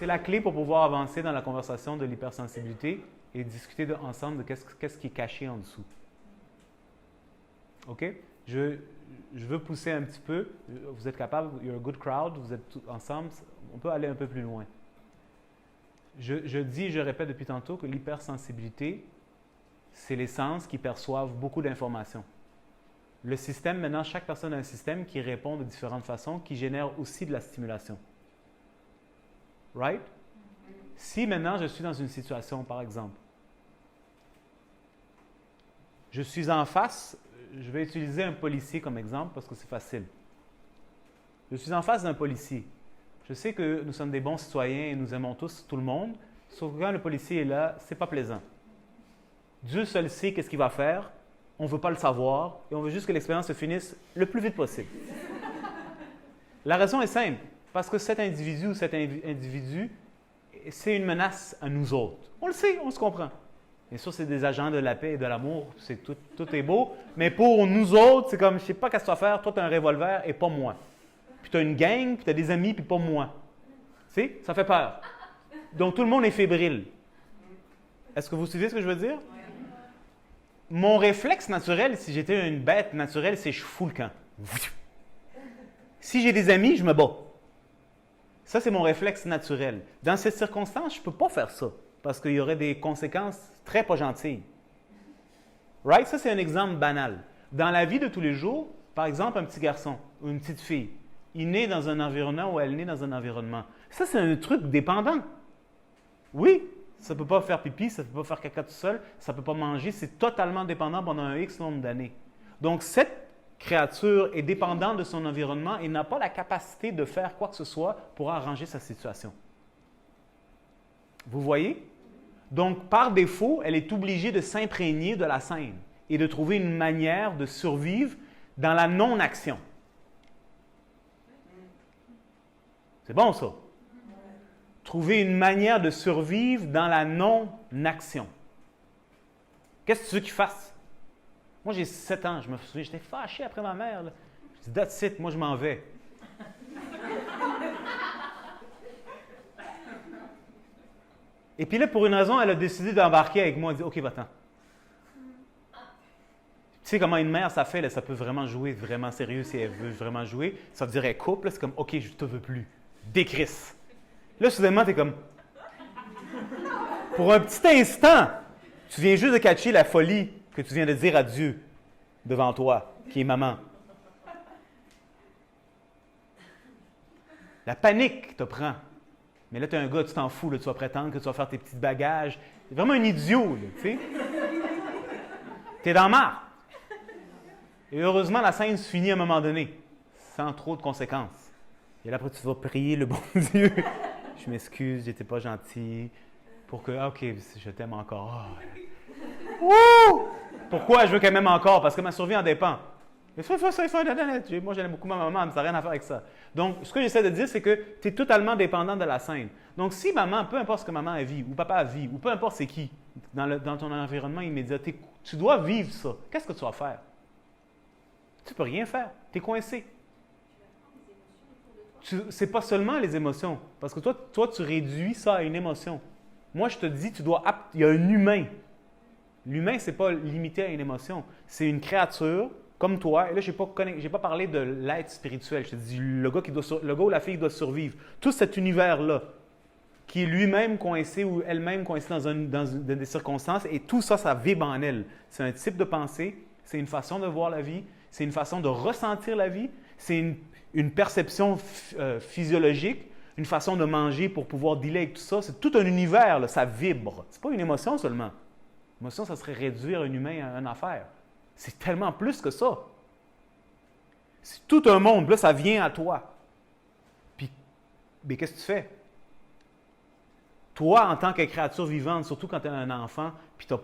la clé pour pouvoir avancer dans la conversation de l'hypersensibilité et discuter ensemble de qu'est-ce qui est caché en dessous. OK? Je veux pousser un petit peu. Vous êtes capable, you're a good crowd, vous êtes ensemble, on peut aller un peu plus loin. Je dis, je répète depuis tantôt que l'hypersensibilité, c'est les sens qui perçoivent beaucoup d'informations. Le système, maintenant, chaque personne a un système qui répond de différentes façons, qui génère aussi de la stimulation. Right? Si maintenant je suis dans une situation, par exemple, je suis en face, je vais utiliser un policier comme exemple parce que c'est facile. Je suis en face d'un policier. Je sais que nous sommes des bons citoyens et nous aimons tous tout le monde, sauf que quand le policier est là, c'est pas plaisant. Dieu seul sait qu'est-ce qu'il va faire, on ne veut pas le savoir et on veut juste que l'expérience se finisse le plus vite possible. La raison est simple, parce que cet individu ou cet individu, c'est une menace à nous autres. On le sait, on se comprend. Bien sûr, c'est des agents de la paix et de l'amour, tout est beau, mais pour nous autres, c'est comme, je ne sais pas qu'est-ce que tu vas faire, toi tu as un revolver et pas moi. Puis tu as une gang, puis tu as des amis, puis pas moi. Tu sais, ça fait peur. Donc tout le monde est fébrile. Est-ce que vous suivez ce que je veux dire? Mon réflexe naturel, si j'étais une bête naturelle, c'est je fous le camp. Si j'ai des amis, je me bats. Ça, c'est mon réflexe naturel. Dans cette circonstance, je ne peux pas faire ça parce qu'il y aurait des conséquences très pas gentilles. Right? Ça, c'est un exemple banal. Dans la vie de tous les jours, par exemple, un petit garçon ou une petite fille, il naît dans un environnement ou elle naît dans un environnement. Ça, c'est un truc dépendant. Oui, ça ne peut pas faire pipi, ça ne peut pas faire caca tout seul, ça ne peut pas manger. C'est totalement dépendant pendant un X nombre d'années. Donc, cette créature est dépendante de son environnement et n'a pas la capacité de faire quoi que ce soit pour arranger sa situation. Vous voyez? Donc, par défaut, elle est obligée de s'imprégner de la scène et de trouver une manière de survivre dans la non-action. C'est bon, ça? Trouver une manière de survivre dans la non-action. Qu'est-ce que tu veux qu'il fasse? Moi, j'ai 7 ans, je me souviens, j'étais fâché après ma mère. Là. Je dis, that's it, moi, je m'en vais. Et puis là, pour une raison, elle a décidé d'embarquer avec moi. Elle dit, OK, va-t'en. Tu sais comment une mère, ça fait, là, ça peut vraiment jouer vraiment sérieux si elle veut vraiment jouer. Ça veut dire, elle coupe, là, c'est comme, OK, je te veux plus. Décrisse. Là, soudainement, tu es comme... Pour un petit instant, tu viens juste de catcher la folie que tu viens de dire à Dieu devant toi, qui est maman. La panique te prend. Mais là, tu es un gars, tu t'en fous, là, tu vas prétendre que tu vas faire tes petits bagages. C'est vraiment un idiot, là, tu sais. Tu es dans marre. Et heureusement, la scène se finit à un moment donné, sans trop de conséquences. Et là, après, tu vas prier le bon Dieu. Je m'excuse, j'étais pas gentil. Pour que, OK, je t'aime encore. Oh. Pourquoi je veux qu'elle m'aime encore? Parce que ma survie en dépend. Moi, j'aime beaucoup ma maman, mais ça n'a rien à faire avec ça. Donc, ce que j'essaie de dire, c'est que tu es totalement dépendant de la scène. Donc, si maman, peu importe ce que maman a vit, ou papa a vit, ou peu importe c'est qui, dans ton environnement immédiat, tu dois vivre ça. Qu'est-ce que tu vas faire? Tu ne peux rien faire. Tu es coincé. C'est pas seulement les émotions. Parce que toi, tu réduis ça à une émotion. Moi, je te dis, il y a un humain. L'humain, ce n'est pas limité à une émotion. C'est une créature comme toi. Et là, je n'ai pas parlé de l'être spirituel. Je te dis, le gars ou la fille qui doit survivre. Tout cet univers-là, qui est lui-même coincé ou elle-même coincée dans des circonstances, et tout ça, ça vibre en elle. C'est un type de pensée, c'est une façon de voir la vie, c'est une façon de ressentir la vie, c'est une perception physiologique, une façon de manger pour pouvoir dealer avec tout ça. C'est tout un univers, là, ça vibre. Ce n'est pas une émotion seulement. L'émotion, ça serait réduire un humain à une affaire. C'est tellement plus que ça. C'est tout un monde. Là, ça vient à toi. Puis, mais qu'est-ce que tu fais? Toi, en tant que créature vivante, surtout quand tu es un enfant, puis tu n'as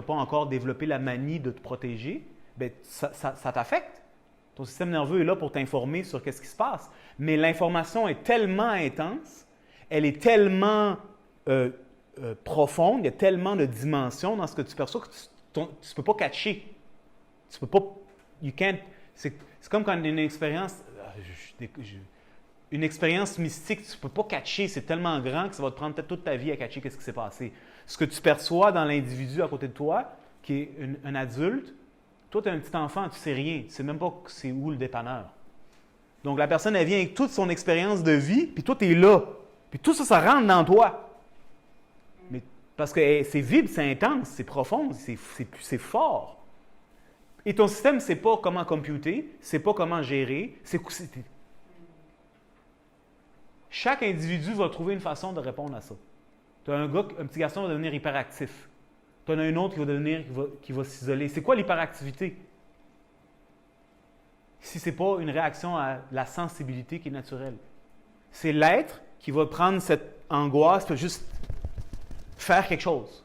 pas encore développé la manie de te protéger, bien, ça t'affecte. Ton système nerveux est là pour t'informer sur ce qui se passe. Mais l'information est tellement intense, elle est tellement profonde, il y a tellement de dimensions dans ce que tu perçois que tu ne peux pas catcher. Tu peux pas. C'est comme quand il y a une expérience. une expérience mystique, tu ne peux pas catcher, c'est tellement grand que ça va te prendre peut-être toute ta vie à catcher qu'est-ce qui s'est passé. Ce que tu perçois dans l'individu à côté de toi, qui est un adulte, toi, tu es un petit enfant, tu ne sais rien, tu ne sais même pas c'est où le dépanneur. Donc, la personne, elle vient avec toute son expérience de vie, puis toi, tu es là. Puis tout ça, ça rentre dans toi. Mais parce que c'est vide, c'est intense, c'est profond, c'est fort. Et ton système ne sait pas comment computer, ne sait pas comment gérer. Chaque individu va trouver une façon de répondre à ça. Tu as un petit garçon qui va devenir hyperactif. Tu en as un autre qui va s'isoler. C'est quoi l'hyperactivité? Si ce n'est pas une réaction à la sensibilité qui est naturelle. C'est l'être qui va prendre cette angoisse et juste faire quelque chose.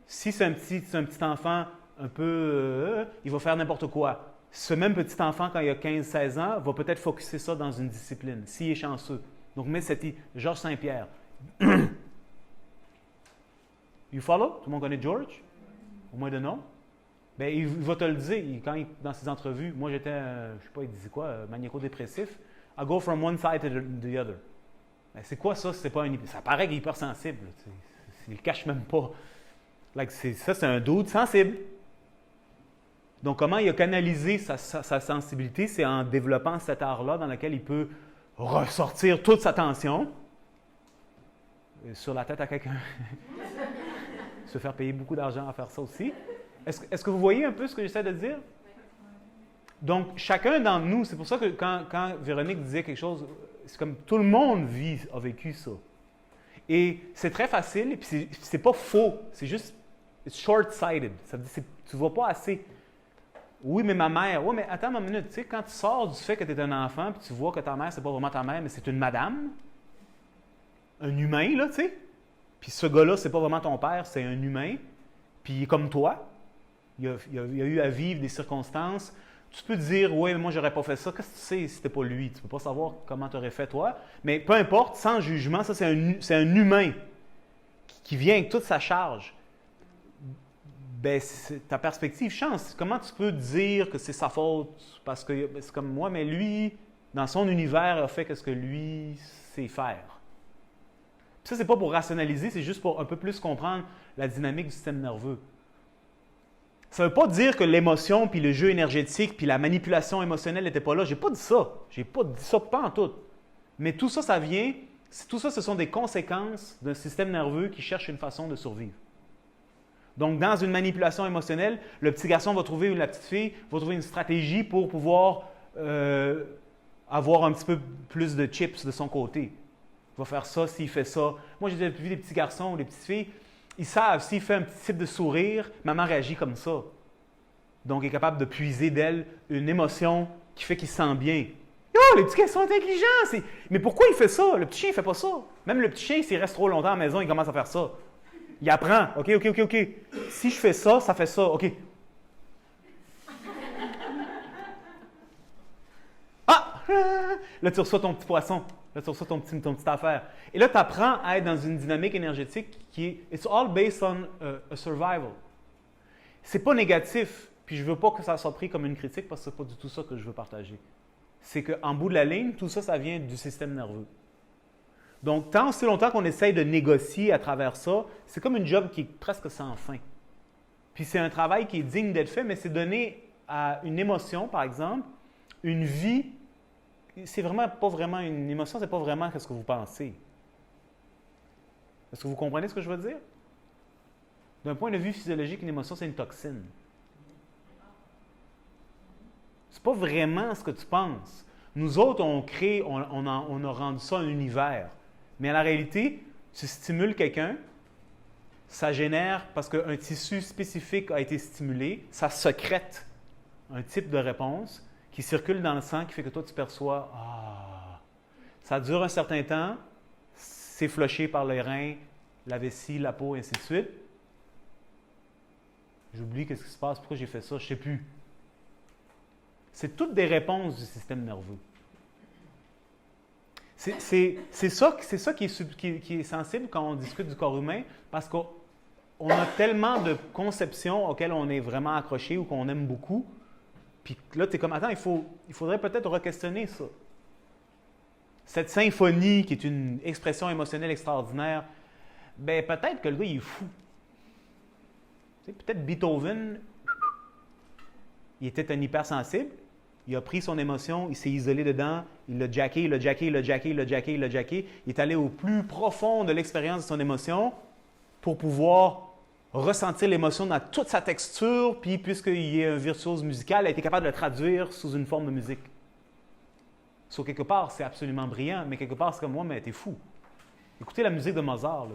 Si c'est un petit enfant un peu... il va faire n'importe quoi. Ce même petit enfant, quand il a 15-16 ans, va peut-être focuser ça dans une discipline, s'il est chanceux. Donc, Georges Saint-Pierre. You follow? Tout le monde connaît George? Au moins de nom? Bien, il va te le dire dans ses entrevues. Moi, j'étais, je ne sais pas, il disait quoi, maniaco-dépressif. I go from one side to the other. Ben, c'est quoi ça? C'est pas ça paraît qu'il est hypersensible. Il ne le cache même pas. Ça, c'est un doute sensible. Donc, comment il a canalisé sa sensibilité? C'est en développant cet art-là dans lequel il peut ressortir toute sa tension sur la tête à quelqu'un. Se faire payer beaucoup d'argent à faire ça aussi. Est-ce que vous voyez un peu ce que j'essaie de dire? Donc, chacun d'entre nous, c'est pour ça que quand Véronique disait quelque chose, c'est comme tout le monde a vécu ça. Et c'est très facile, et puis c'est pas faux, c'est juste short-sighted. Ça veut dire tu ne vois pas assez. Oui, mais ma mère. Oui, mais attends une minute. Tu sais, quand tu sors du fait que tu es un enfant, puis tu vois que ta mère, c'est pas vraiment ta mère, mais c'est une madame, un humain, là, tu sais. Puis ce gars-là, c'est pas vraiment ton père, c'est un humain. Puis il est comme toi. Il a eu à vivre des circonstances. Tu peux te dire, oui, mais moi, j'aurais pas fait ça. Qu'est-ce que tu sais si c'était pas lui? Tu peux pas savoir comment tu aurais fait, toi. Mais peu importe, sans jugement, ça, c'est un humain qui vient avec toute sa charge. Ben, ta perspective change. Comment tu peux dire que c'est sa faute? Parce que c'est comme moi, mais lui, dans son univers, a fait ce que lui sait faire. Puis ça, c'est pas pour rationaliser, c'est juste pour un peu plus comprendre la dynamique du système nerveux. Ça ne veut pas dire que l'émotion, puis le jeu énergétique, puis la manipulation émotionnelle n'étaient pas là. J'ai pas dit ça. J'ai pas dit ça, pas en tout. Mais tout ça, tout ça, ce sont des conséquences d'un système nerveux qui cherche une façon de survivre. Donc, dans une manipulation émotionnelle, le petit garçon va trouver, ou la petite fille va trouver une stratégie pour pouvoir avoir un petit peu plus de chips de son côté. Il va faire ça s'il fait ça. Moi, j'ai déjà vu des petits garçons ou des petites filles, ils savent, s'il fait un petit type de sourire, maman réagit comme ça. Donc, il est capable de puiser d'elle une émotion qui fait qu'il se sent bien. Oh, les petits chiens sont intelligents! Mais pourquoi il fait ça? Le petit chien ne fait pas ça. Même le petit chien, s'il reste trop longtemps à la maison, il commence à faire ça. Il apprend. OK. Si je fais ça, ça fait ça. OK. Ah! Là, tu reçois ton petit poisson. Là, tu reçois ton petite affaire. Et là, tu apprends à être dans une dynamique énergétique qui est « It's all based on a survival ». C'est pas négatif, puis je veux pas que ça soit pris comme une critique parce que c'est pas du tout ça que je veux partager. C'est qu'en bout de la ligne, tout ça, ça vient du système nerveux. Donc, tant aussi longtemps qu'on essaye de négocier à travers ça, c'est comme une job qui est presque sans fin. Puis c'est un travail qui est digne d'être fait, mais c'est donner à une émotion, par exemple, une vie. C'est vraiment pas vraiment une émotion, c'est pas vraiment ce que vous pensez. Est-ce que vous comprenez ce que je veux dire? D'un point de vue physiologique, une émotion, c'est une toxine. C'est pas vraiment ce que tu penses. Nous autres, on a rendu ça un univers. Mais en la réalité, tu stimules quelqu'un, ça génère, parce qu'un tissu spécifique a été stimulé, ça sécrète un type de réponse qui circule dans le sang, qui fait que toi, tu perçois « Ah! » Ça dure un certain temps, c'est flushé par les reins, la vessie, la peau, et ainsi de suite. J'oublie qu'est-ce qui se passe, pourquoi j'ai fait ça, je ne sais plus. C'est toutes des réponses du système nerveux. C'est ça qui est sensible quand on discute du corps humain, parce qu'on a tellement de conceptions auxquelles on est vraiment accroché ou qu'on aime beaucoup. Puis là, tu es comme, attends, il faudrait peut-être re-questionner ça. cette symphonie qui est une expression émotionnelle extraordinaire, ben peut-être que le gars, il est fou. Tu sais, peut-être Beethoven, il était un hypersensible, il a pris son émotion, il s'est isolé dedans, il l'a jacké, il l'a jacké, il l'a jacké, il l'a jacké, il l'a jacké. Il est allé au plus profond de l'expérience de son émotion pour pouvoir ressentir l'émotion dans toute sa texture, puis puisqu'il est un virtuose musical, il a été capable de le traduire sous une forme de musique. So, quelque part, c'est absolument brillant, mais quelque part, c'est comme moi, mais t'es fou. Écoutez la musique de Mozart, là,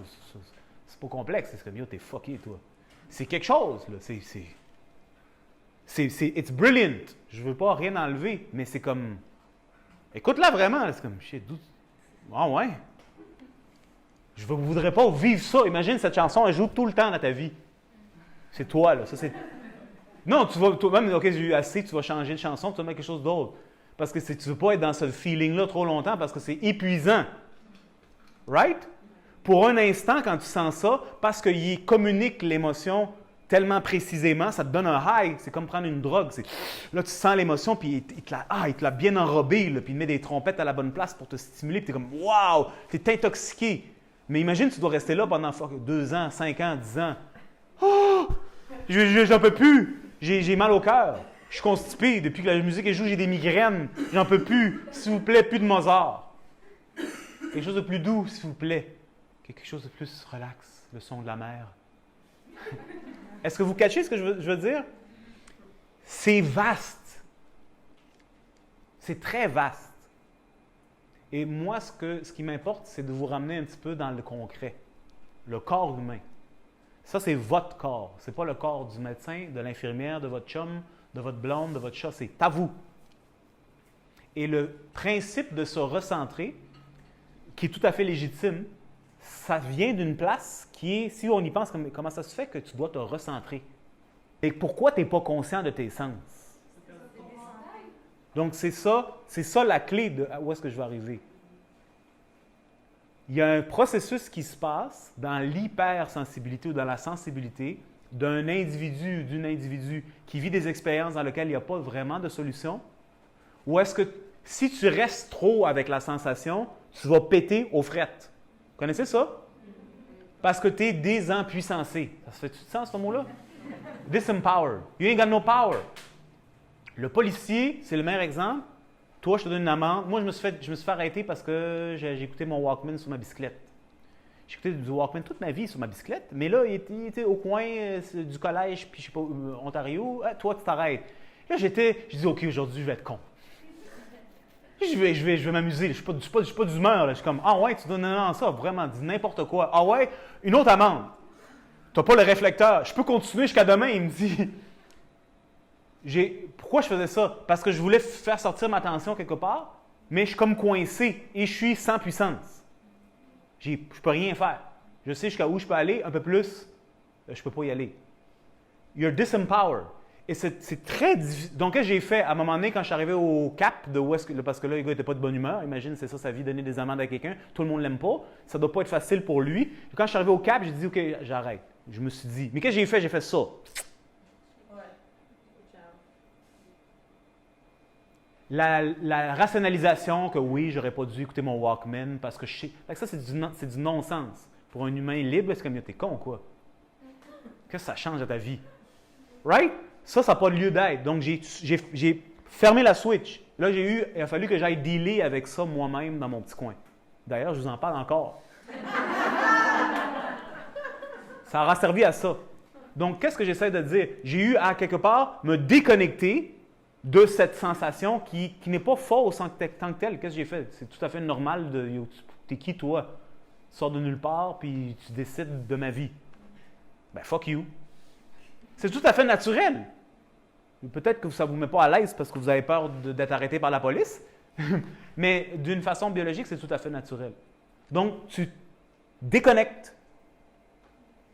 c'est pas complexe, c'est comme yo, t'es fucké, toi. C'est quelque chose, là. It's brilliant. Je veux pas rien enlever, mais c'est comme. Écoute-la vraiment, là, c'est comme shit, d'où. Ah ouais. Je ne voudrais pas vivre ça. Imagine cette chanson, elle joue tout le temps dans ta vie. C'est toi, là. Ça, c'est. Non, tu vas toi-même, OK, j'ai eu assez, tu vas changer de chanson, tu vas mettre quelque chose d'autre. Parce que tu ne veux pas être dans ce feeling-là trop longtemps parce que c'est épuisant. Right? Pour un instant, quand tu sens ça, parce qu'il communique l'émotion tellement précisément, ça te donne un high. C'est comme prendre une drogue. Là, tu sens l'émotion, puis il te l'a bien enrobé, là, puis il met des trompettes à la bonne place pour te stimuler, puis tu es comme « Wow! » Tu es intoxiqué. Mais imagine, tu dois rester là pendant 2 ans, 5 ans, 10 ans. « Oh! J'en peux plus! J'ai mal au cœur. Je suis constipé. Depuis que la musique est jouée, j'ai des migraines. J'en peux plus. S'il vous plaît, plus de Mozart. Quelque chose de plus doux, s'il vous plaît. Quelque chose de plus relax. Le son de la mer. » Est-ce que vous catchez ce que je veux dire? C'est vaste. C'est très vaste. Et moi, ce qui m'importe, c'est de vous ramener un petit peu dans le concret. Le corps humain. Ça, c'est votre corps. Ce n'est pas le corps du médecin, de l'infirmière, de votre chum, de votre blonde, de votre chat. C'est à vous. Et le principe de se recentrer, qui est tout à fait légitime, ça vient d'une place qui est, si on y pense, comment ça se fait que tu dois te recentrer? Et pourquoi tu n'es pas conscient de tes sens? Donc, c'est ça la clé de où est-ce que je vais arriver. Il y a un processus qui se passe dans l'hypersensibilité ou dans la sensibilité d'un individu ou d'une individu qui vit des expériences dans lesquelles il n'y a pas vraiment de solution, ou est-ce que si tu restes trop avec la sensation, tu vas péter aux frettes. Vous connaissez ça? Parce que tu es désempuissancé. Ça se fait-tu de sens, ce mot-là? Disempowered. You ain't got no power. Le policier, c'est le meilleur exemple. Toi, je te donne une amende. Moi, je me suis fait arrêter parce que j'ai écouté mon Walkman sur ma bicyclette. J'ai écouté du Walkman toute ma vie sur ma bicyclette, mais là, il était au coin du collège, puis je sais pas, Ontario. Toi, tu t'arrêtes. Là, je dis, OK, aujourd'hui, je vais être con. Je vais m'amuser. Je ne suis pas d'humeur. Je suis comme, ah ouais, tu donnes ça, vraiment, dis n'importe quoi. Ah ouais, une autre amende. Tu n'as pas le réflecteur. Je peux continuer jusqu'à demain. Il me dit, pourquoi je faisais ça? Parce que je voulais faire sortir ma tension quelque part, mais je suis comme coincé et je suis sans puissance. Je ne peux rien faire. Je sais jusqu'à où je peux aller, un peu plus, je ne peux pas y aller. You're disempowered. Et c'est très difficile. Donc, qu'est-ce que j'ai fait? À un moment donné, quand je suis arrivé au cap, parce que là, le gars n'était pas de bonne humeur, imagine, c'est ça sa vie, donner des amendes à quelqu'un, tout le monde ne l'aime pas, ça ne doit pas être facile pour lui. Et quand je suis arrivé au cap, j'ai dit, OK, j'arrête. Je me suis dit, mais qu'est-ce que j'ai fait? J'ai fait ça. La rationalisation que oui, j'aurais pas dû écouter mon Walkman parce que je sais. Ça, c'est du non-sens. Pour un humain libre, c'est comme t'es con, quoi. Qu'est-ce que ça change à ta vie? Right? Ça n'a pas lieu d'être. Donc, j'ai fermé la switch. Là, il a fallu que j'aille dealer avec ça moi-même dans mon petit coin. D'ailleurs, je vous en parle encore. Ça aura servi à ça. Donc, qu'est-ce que j'essaie de dire? J'ai eu à quelque part me déconnecter de cette sensation qui n'est pas fausse en tant que telle. Qu'est-ce que j'ai fait? C'est tout à fait normal de... T'es qui, toi? Tu sors de nulle part, puis tu décides de ma vie. Ben, fuck you. C'est tout à fait naturel. Peut-être que ça ne vous met pas à l'aise parce que vous avez peur d'être arrêté par la police, mais d'une façon biologique, c'est tout à fait naturel. Donc, tu déconnectes.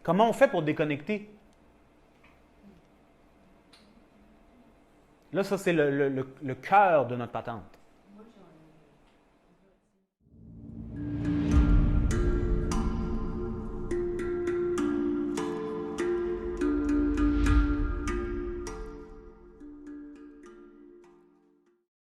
Comment on fait pour déconnecter? Là, ça, c'est le cœur de notre patente.